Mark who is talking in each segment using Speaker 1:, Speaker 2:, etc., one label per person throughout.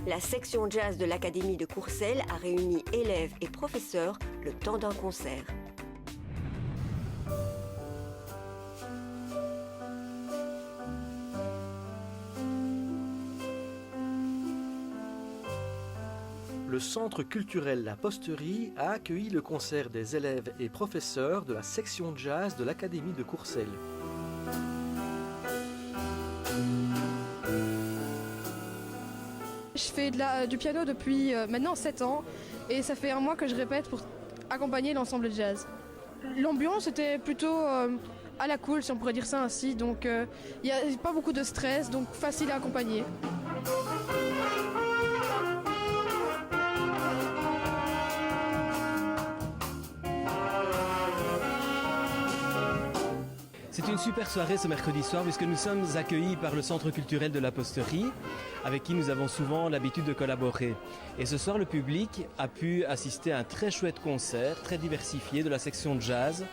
Speaker 1: La section jazz de l'Académie de Courcelles a réuni élèves et professeurs le temps d'un concert.
Speaker 2: Le Centre culturel La Posterie a accueilli le concert des élèves et professeurs de la section jazz de l'Académie de Courcelles.
Speaker 3: Je fais du piano depuis maintenant 7 ans et ça fait un mois que je répète pour accompagner l'ensemble jazz. L'ambiance était plutôt à la cool, si on pourrait dire ça ainsi, donc il n'y a pas beaucoup de stress, donc facile à accompagner.
Speaker 4: C'est une super soirée ce mercredi soir puisque nous sommes accueillis par le Centre culturel de la Posterie avec qui nous avons souvent l'habitude de collaborer. Et ce soir, le public a pu assister à un très chouette concert, très diversifié de la section jazz.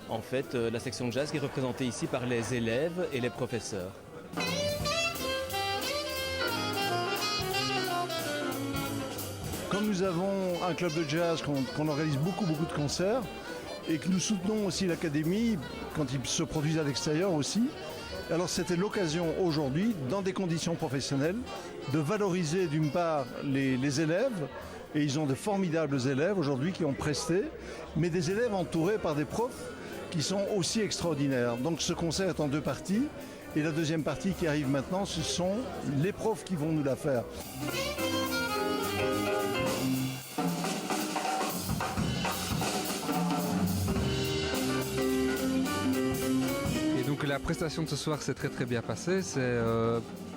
Speaker 4: En fait, la section jazz qui est représentée ici par les élèves et les professeurs.
Speaker 5: Comme nous avons un club de jazz, qu'on organise beaucoup de concerts, et que nous soutenons aussi l'académie quand ils se produisent à l'extérieur aussi. Alors c'était l'occasion aujourd'hui, dans des conditions professionnelles, de valoriser d'une part les élèves, et ils ont de formidables élèves aujourd'hui qui ont presté, mais des élèves entourés par des profs qui sont aussi extraordinaires. Donc ce concert est en 2 parties, et la deuxième partie qui arrive maintenant, ce sont les profs qui vont nous la faire.
Speaker 6: Donc la prestation de ce soir s'est très bien passée. C'est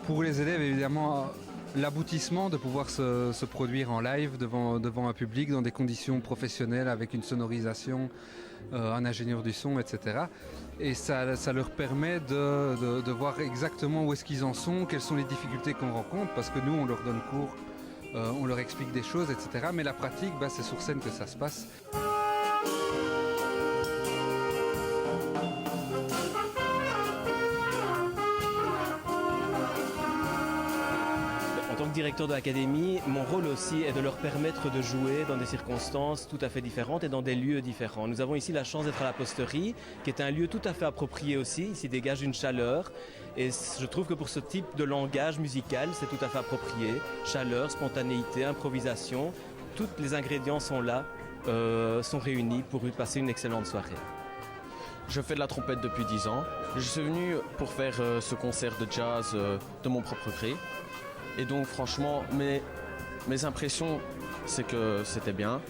Speaker 6: pour les élèves évidemment l'aboutissement de pouvoir se produire en live devant un public dans des conditions professionnelles avec une sonorisation, un ingénieur du son, etc. Et ça leur permet de voir exactement où est-ce qu'ils en sont, quelles sont les difficultés qu'on rencontre, parce que nous on leur donne cours, on leur explique des choses, etc. Mais la pratique, c'est sur scène que ça se passe.
Speaker 4: En tant que directeur de l'académie, mon rôle aussi est de leur permettre de jouer dans des circonstances tout à fait différentes et dans des lieux différents. Nous avons ici la chance d'être à la Posterie, qui est un lieu tout à fait approprié aussi. Ici dégage une chaleur et je trouve que pour ce type de langage musical, c'est tout à fait approprié. Chaleur, spontanéité, improvisation, tous les ingrédients sont là, sont réunis pour passer une excellente soirée.
Speaker 7: Je fais de la trompette depuis 10 ans. Je suis venu pour faire ce concert de jazz de mon propre gré. Et donc franchement, mes impressions, c'est que c'était bien.